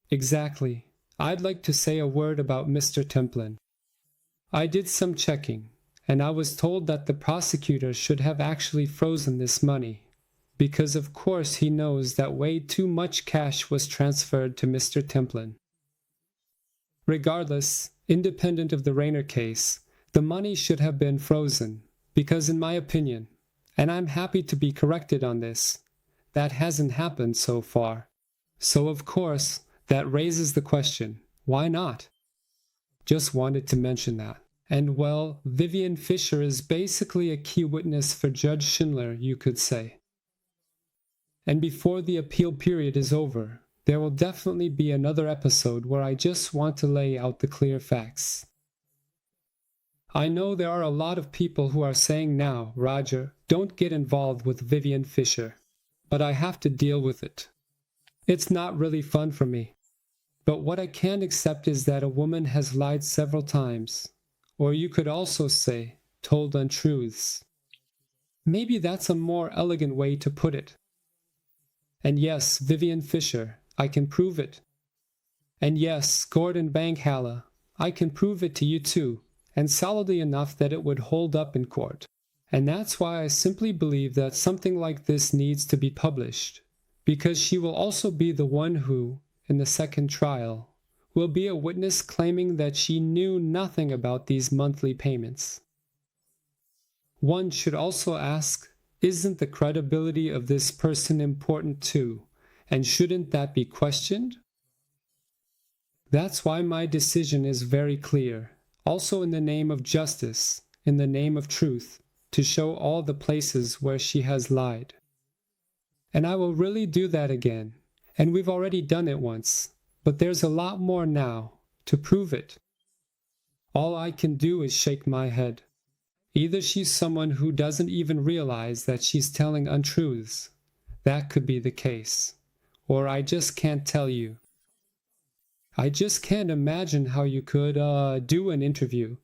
Exactly. I'd like to say a word about Mr. Templin. I did some checking, and I was told that the prosecutor should have actually frozen this money, because of course he knows that way too much cash was transferred to Mr. Templin. Regardless, independent of the Reiner case, the money should have been frozen, because in my opinion, and I'm happy to be corrected on this, that hasn't happened so far. So of course, that raises the question, why not? Just wanted to mention that. And well, Viviane Fischer is basically a key witness for Judge Schindler, you could say. And before the appeal period is over, there will definitely be another episode where I just want to lay out the clear facts. I know there are a lot of people who are saying now, Roger, don't get involved with Viviane Fischer. But I have to deal with it. It's not really fun for me. But what I can't accept is that a woman has lied several times. Or you could also say, told untruths. Maybe that's a more elegant way to put it. And yes, Viviane Fischer, I can prove it. And yes, Gordon Pankalla, I can prove it to you too, and solidly enough that it would hold up in court. And that's why I simply believe that something like this needs to be published, because she will also be the one who, in the second trial, will be a witness claiming that she knew nothing about these monthly payments. One should also ask, isn't the credibility of this person important too, and shouldn't that be questioned? That's why my decision is very clear, also in the name of justice, in the name of truth, to show all the places where she has lied. And I will really do that again, and we've already done it once, but there's a lot more now, to prove it. All I can do is shake my head. Either she's someone who doesn't even realize that she's telling untruths, that could be the case, or I just can't tell you. I just can't imagine how you could, do an interview.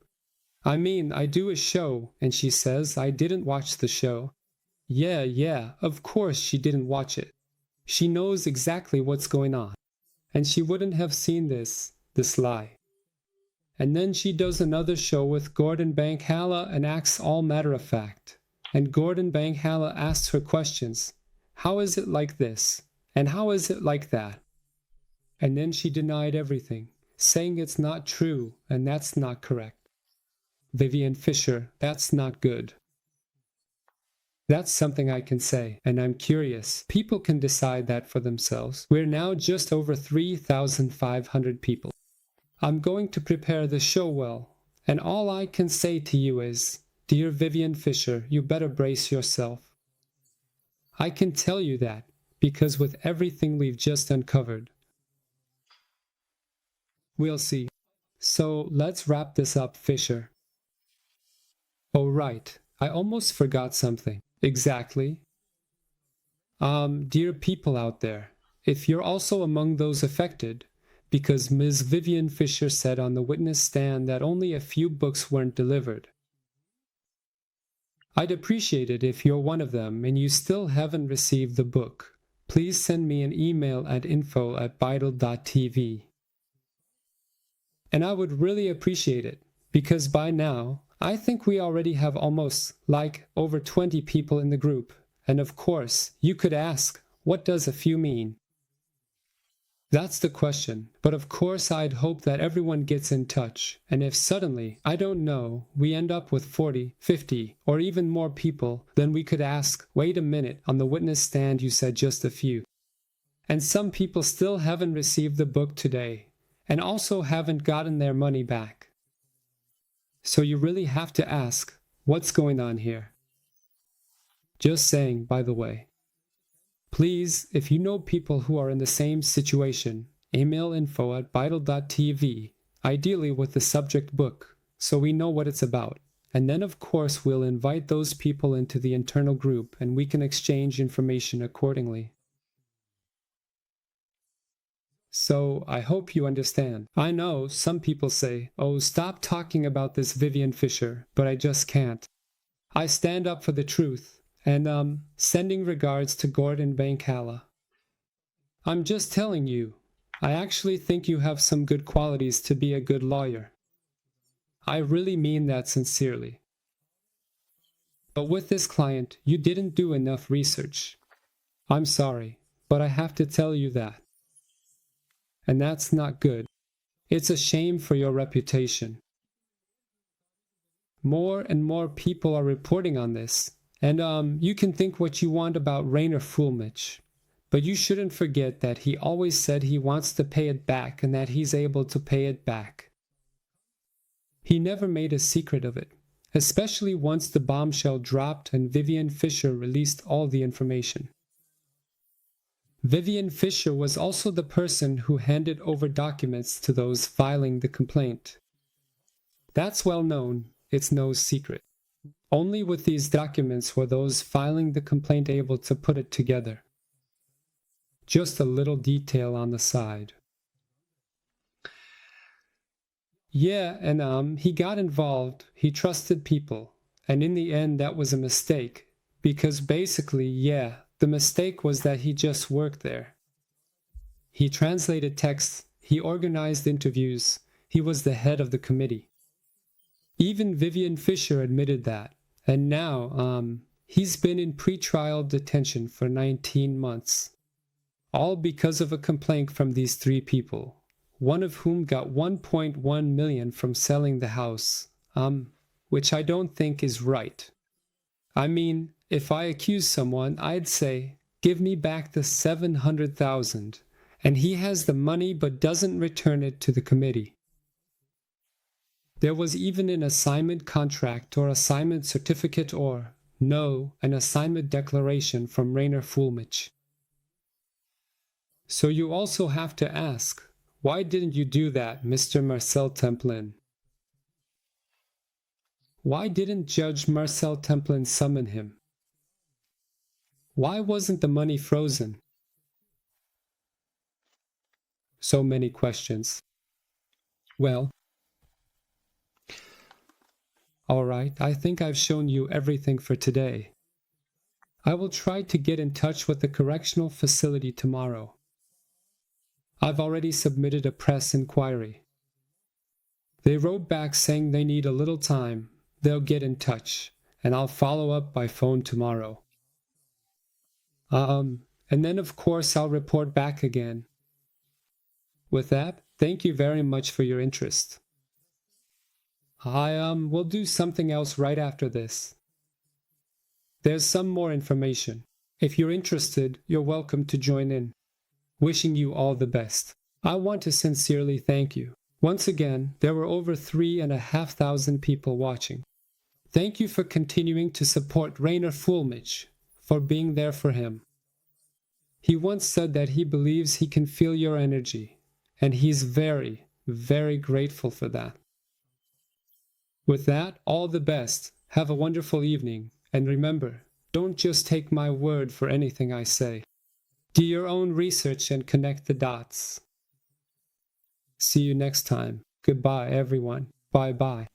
I mean, I do a show, and she says I didn't watch the show. Yeah, of course she didn't watch it. She knows exactly what's going on. And she wouldn't have seen this lie. And then she does another show with Gordon Pankalla and acts all matter of fact. And Gordon Pankalla asks her questions. How is it like this? And how is it like that? And then she denied everything, saying it's not true and that's not correct. Viviane Fischer, that's not good. That's something I can say, and I'm curious. People can decide that for themselves. We're now just over 3,500 people. I'm going to prepare the show well, and all I can say to you is, dear Viviane Fischer, you better brace yourself. I can tell you that, because with everything we've just uncovered. We'll see. So let's wrap this up, Fischer. Oh right, I almost forgot something. Exactly. Dear people out there, if you're also among those affected, because Ms. Viviane Fischer said on the witness stand that only a few books weren't delivered. I'd appreciate it if you're one of them and you still haven't received the book. Please send me an email at info@vital.tv. And I would really appreciate it, because by now, I think we already have almost, over 20 people in the group. And of course, you could ask, what does a few mean? That's the question. But of course, I'd hope that everyone gets in touch. And if suddenly, I don't know, we end up with 40, 50, or even more people, then we could ask, wait a minute, on the witness stand you said just a few. And some people still haven't received the book today, and also haven't gotten their money back. So you really have to ask, what's going on here? Just saying, by the way. Please, if you know people who are in the same situation, email info@vital.tv, ideally with the subject book, so we know what it's about. And then of course we'll invite those people into the internal group and we can exchange information accordingly. So, I hope you understand. I know some people say, oh, stop talking about this Viviane Fischer, but I just can't. I stand up for the truth, and sending regards to Gordon Pankalla. I'm just telling you, I actually think you have some good qualities to be a good lawyer. I really mean that sincerely. But with this client, you didn't do enough research. I'm sorry, but I have to tell you that. And that's not good. It's a shame for your reputation. More and more people are reporting on this. And you can think what you want about Reiner Fuellmich, but you shouldn't forget that he always said he wants to pay it back and that he's able to pay it back. He never made a secret of it, especially once the bombshell dropped and Viviane Fischer released all the information. Viviane Fischer was also the person who handed over documents to those filing the complaint. That's well known, it's no secret. Only with these documents were those filing the complaint able to put it together. Just a little detail on the side. Yeah, and he got involved, he trusted people, and in the end that was a mistake, because basically, yeah, the mistake was that he just worked there. He translated texts, he organized interviews, he was the head of the committee. Even Viviane Fischer admitted that, and now, he's been in pretrial detention for 19 months. All because of a complaint from these 3 people. One of whom got 1.1 million from selling the house, which I don't think is right. I mean, if I accuse someone, I'd say, give me back the 700,000, and he has the money but doesn't return it to the committee. There was even an assignment contract or assignment certificate or, no, an assignment declaration from Reiner Fuellmich. So you also have to ask, why didn't you do that, Mr. Marcel Templin? Why didn't Judge Marcel Templin summon him? Why wasn't the money frozen? So many questions. Well, all right, I think I've shown you everything for today. I will try to get in touch with the correctional facility tomorrow. I've already submitted a press inquiry. They wrote back saying they need a little time. They'll get in touch, and I'll follow up by phone tomorrow. And then of course I'll report back again. With that, thank you very much for your interest. I will do something else right after this. There's some more information. If you're interested, you're welcome to join in. Wishing you all the best. I want to sincerely thank you. Once again, there were over 3,500 people watching. Thank you for continuing to support Reiner Fuellmich, for being there for him. He once said that he believes he can feel your energy, and he's very, very grateful for that. With that, all the best. Have a wonderful evening, and remember, don't just take my word for anything I say. Do your own research and connect the dots. See you next time. Goodbye, everyone. Bye-bye.